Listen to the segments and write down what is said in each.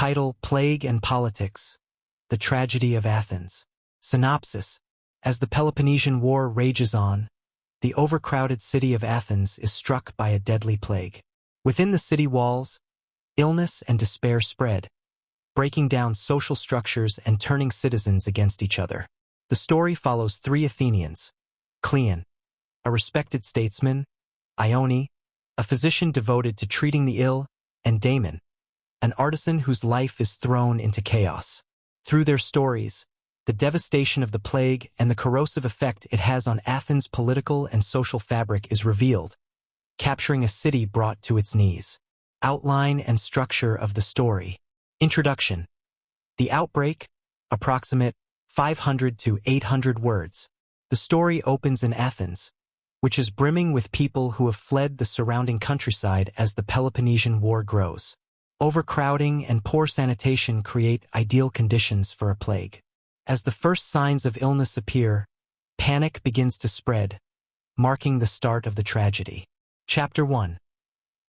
Title: Plague and Politics. The Tragedy of Athens. Synopsis: as the Peloponnesian War rages on, the overcrowded city of Athens is struck by a deadly plague. Within the city walls, illness and despair spread, breaking down social structures and turning citizens against each other. The story follows three Athenians: Cleon, a respected statesman; Ione, a physician devoted to treating the ill; and Damon, an artisan whose life is thrown into chaos. Through their stories, the devastation of the plague and the corrosive effect it has on Athens' political and social fabric is revealed, capturing a city brought to its knees. Outline and structure of the story. Introduction. The outbreak, approximate 500 to 800 words. The story opens in Athens, which is brimming with people who have fled the surrounding countryside as the Peloponnesian War grows. Overcrowding and poor sanitation create ideal conditions for a plague. As the first signs of illness appear, panic begins to spread, marking the start of the tragedy. Chapter 1.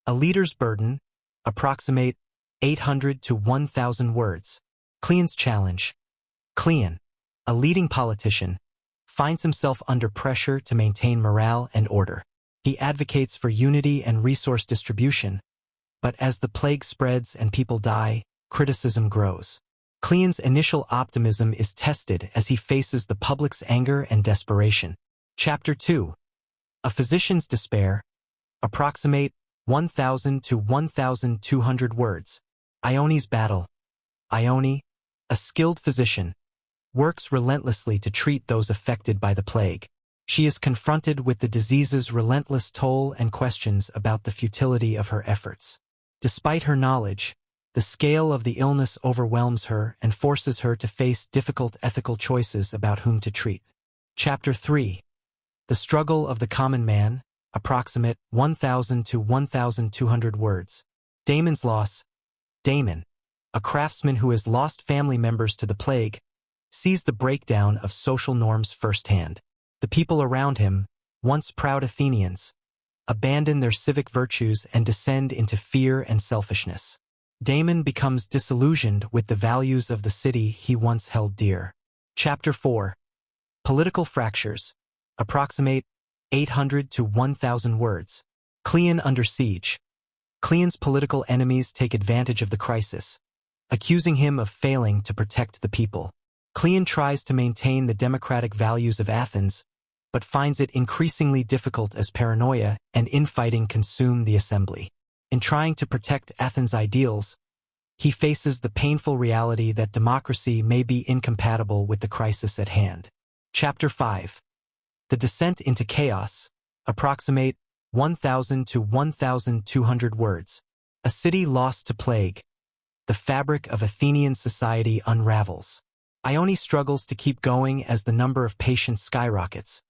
A leader's burden, approximate 800 to 1,000 words. Cleon's challenge. Cleon, a leading politician, finds himself under pressure to maintain morale and order. He advocates for unity and resource distribution, but as the plague spreads and people die, criticism grows. Cleon's initial optimism is tested as he faces the public's anger and desperation. Chapter 2. A physician's despair, approximate 1,000 to 1,200 words. Ione's battle. Ione, a skilled physician, works relentlessly to treat those affected by the plague. She is confronted with the disease's relentless toll and questions about the futility of her efforts. Despite her knowledge, the scale of the illness overwhelms her and forces her to face difficult ethical choices about whom to treat. Chapter 3. The struggle of the common man, approximate 1,000 to 1,200 words. Damon's loss. Damon, a craftsman who has lost family members to the plague, sees the breakdown of social norms firsthand. The people around him, once proud Athenians, abandon their civic virtues and descend into fear and selfishness. Damon becomes disillusioned with the values of the city he once held dear. Chapter 4. Political fractures, approximate 800 to 1,000 words. Cleon under siege. Cleon's political enemies take advantage of the crisis, accusing him of failing to protect the people. Cleon tries to maintain the democratic values of Athens, but finds it increasingly difficult as paranoia and infighting consume the assembly. In trying to protect Athens' ideals, he faces the painful reality that democracy may be incompatible with the crisis at hand. Chapter 5. The descent into chaos, approximate 1,000 to 1,200 words. A city lost to plague. The fabric of Athenian society unravels. Ione struggles to keep going as the number of patients skyrockets,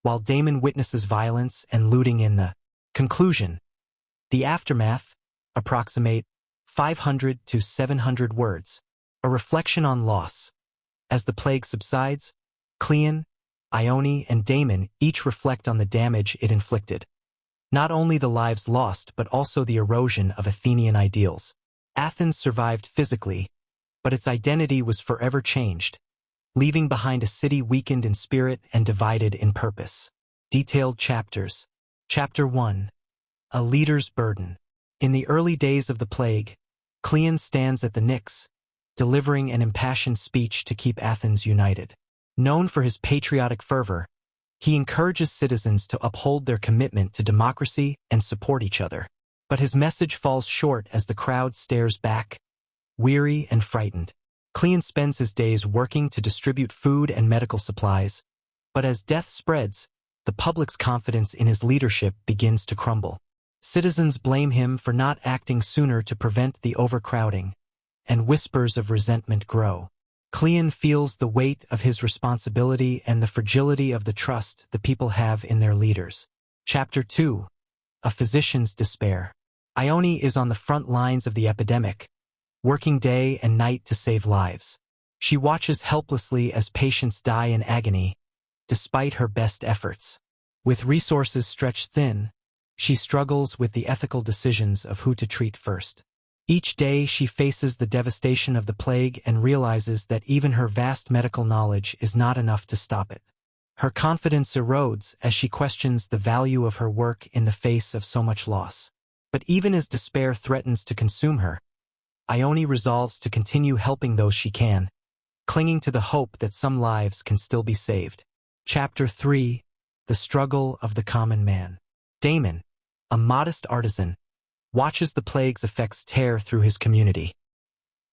while Damon witnesses violence and looting in the conclusion. The aftermath, approximate 500 to 700 words. A reflection on loss. As the plague subsides, Cleon, Ione, and Damon each reflect on the damage it inflicted. Not only the lives lost, but also the erosion of Athenian ideals. Athens survived physically, but its identity was forever changed, leaving behind a city weakened in spirit and divided in purpose. Detailed chapters. Chapter 1. A leader's burden. In the early days of the plague, Cleon stands at the Nix, delivering an impassioned speech to keep Athens united. Known for his patriotic fervor, he encourages citizens to uphold their commitment to democracy and support each other. But his message falls short as the crowd stares back, weary and frightened. Cleon spends his days working to distribute food and medical supplies, but as death spreads, the public's confidence in his leadership begins to crumble. Citizens blame him for not acting sooner to prevent the overcrowding, and whispers of resentment grow. Cleon feels the weight of his responsibility and the fragility of the trust the people have in their leaders. Chapter 2. A physician's despair. Ione is on the front lines of the epidemic, working day and night to save lives. She watches helplessly as patients die in agony, despite her best efforts. With resources stretched thin, she struggles with the ethical decisions of who to treat first. Each day she faces the devastation of the plague and realizes that even her vast medical knowledge is not enough to stop it. Her confidence erodes as she questions the value of her work in the face of so much loss. But even as despair threatens to consume her, Ione resolves to continue helping those she can, clinging to the hope that some lives can still be saved. Chapter 3: The Struggle of the Common Man. Damon, a modest artisan, watches the plague's effects tear through his community.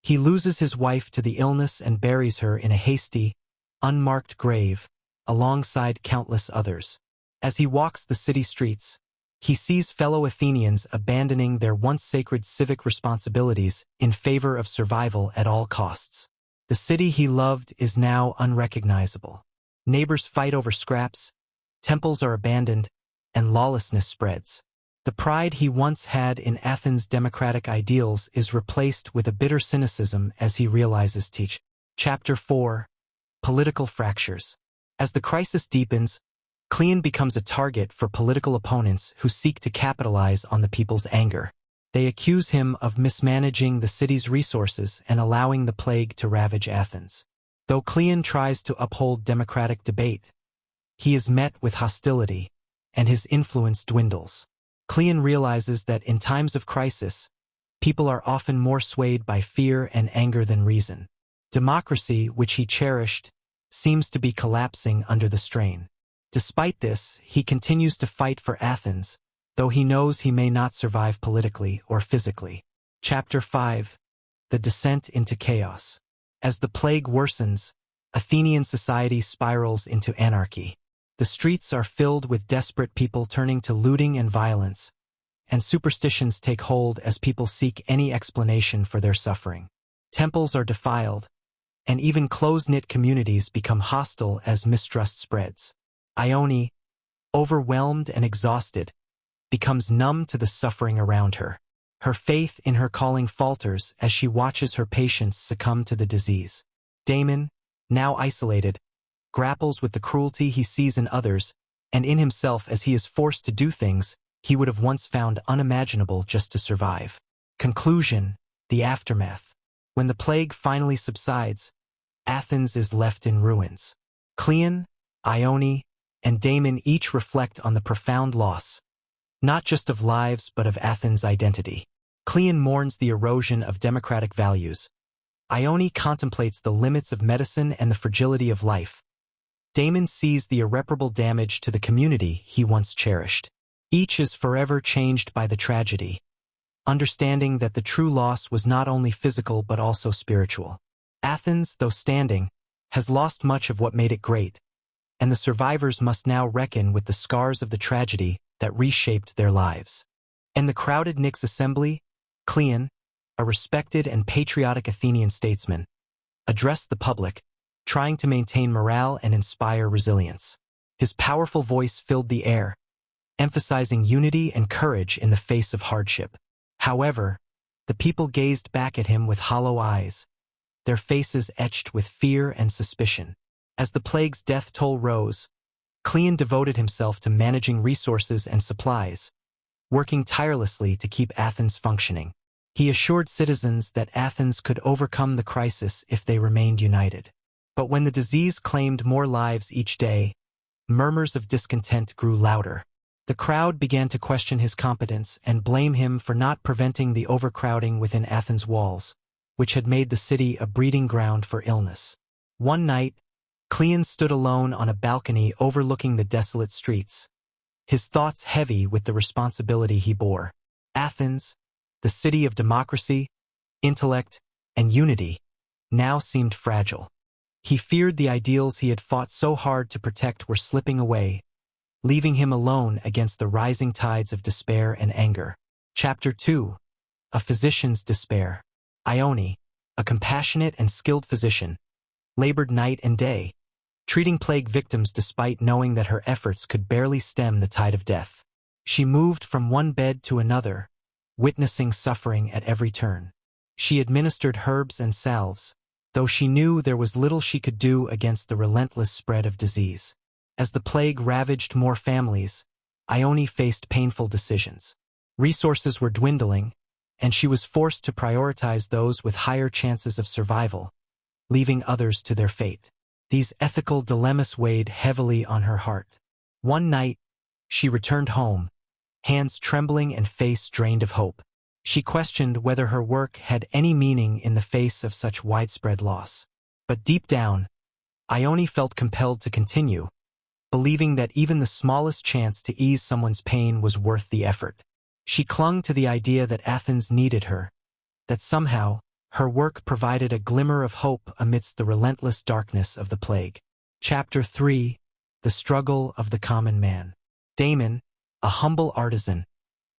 He loses his wife to the illness and buries her in a hasty, unmarked grave, alongside countless others. As he walks the city streets, he sees fellow Athenians abandoning their once sacred civic responsibilities in favor of survival at all costs. The city he loved is now unrecognizable. Neighbors fight over scraps, temples are abandoned, and lawlessness spreads. The pride he once had in Athens' democratic ideals is replaced with a bitter cynicism as he realizes teach. Chapter 4: Political Fractures. As the crisis deepens, Cleon becomes a target for political opponents who seek to capitalize on the people's anger. They accuse him of mismanaging the city's resources and allowing the plague to ravage Athens. Though Cleon tries to uphold democratic debate, he is met with hostility, and his influence dwindles. Cleon realizes that in times of crisis, people are often more swayed by fear and anger than reason. Democracy, which he cherished, seems to be collapsing under the strain. Despite this, he continues to fight for Athens, though he knows he may not survive politically or physically. Chapter 5: The Descent into Chaos. As the plague worsens, Athenian society spirals into anarchy. The streets are filled with desperate people turning to looting and violence, and superstitions take hold as people seek any explanation for their suffering. Temples are defiled, and even close-knit communities become hostile as mistrust spreads. Ione, overwhelmed and exhausted, becomes numb to the suffering around her. Her faith in her calling falters as she watches her patients succumb to the disease. Damon, now isolated, grapples with the cruelty he sees in others and in himself as he is forced to do things he would have once found unimaginable just to survive. Conclusion: the aftermath. When the plague finally subsides, Athens is left in ruins. Cleon, Ione, and Damon each reflect on the profound loss, not just of lives but of Athens' identity. Cleon mourns the erosion of democratic values. Ione contemplates the limits of medicine and the fragility of life. Damon sees the irreparable damage to the community he once cherished. Each is forever changed by the tragedy, understanding that the true loss was not only physical but also spiritual. Athens, though standing, has lost much of what made it great, and the survivors must now reckon with the scars of the tragedy that reshaped their lives. In the crowded Knicks assembly, Cleon, a respected and patriotic Athenian statesman, addressed the public, trying to maintain morale and inspire resilience. His powerful voice filled the air, emphasizing unity and courage in the face of hardship. However, the people gazed back at him with hollow eyes, their faces etched with fear and suspicion. As the plague's death toll rose, Cleon devoted himself to managing resources and supplies, working tirelessly to keep Athens functioning. He assured citizens that Athens could overcome the crisis if they remained united. But when the disease claimed more lives each day, murmurs of discontent grew louder. The crowd began to question his competence and blame him for not preventing the overcrowding within Athens' walls, which had made the city a breeding ground for illness. One night, Cleon stood alone on a balcony overlooking the desolate streets, his thoughts heavy with the responsibility he bore. Athens, the city of democracy, intellect, and unity, now seemed fragile. He feared the ideals he had fought so hard to protect were slipping away, leaving him alone against the rising tides of despair and anger. Chapter 2: A Physician's Despair. Ione, a compassionate and skilled physician, labored night and day, treating plague victims despite knowing that her efforts could barely stem the tide of death. She moved from one bed to another, witnessing suffering at every turn. She administered herbs and salves, though she knew there was little she could do against the relentless spread of disease. As the plague ravaged more families, Ione faced painful decisions. Resources were dwindling, and she was forced to prioritize those with higher chances of survival, leaving others to their fate. These ethical dilemmas weighed heavily on her heart. One night, she returned home, hands trembling and face drained of hope. She questioned whether her work had any meaning in the face of such widespread loss. But deep down, Ione felt compelled to continue, believing that even the smallest chance to ease someone's pain was worth the effort. She clung to the idea that Athens needed her, that somehow, her work provided a glimmer of hope amidst the relentless darkness of the plague. Chapter 3: The Struggle of the Common Man. Damon, a humble artisan,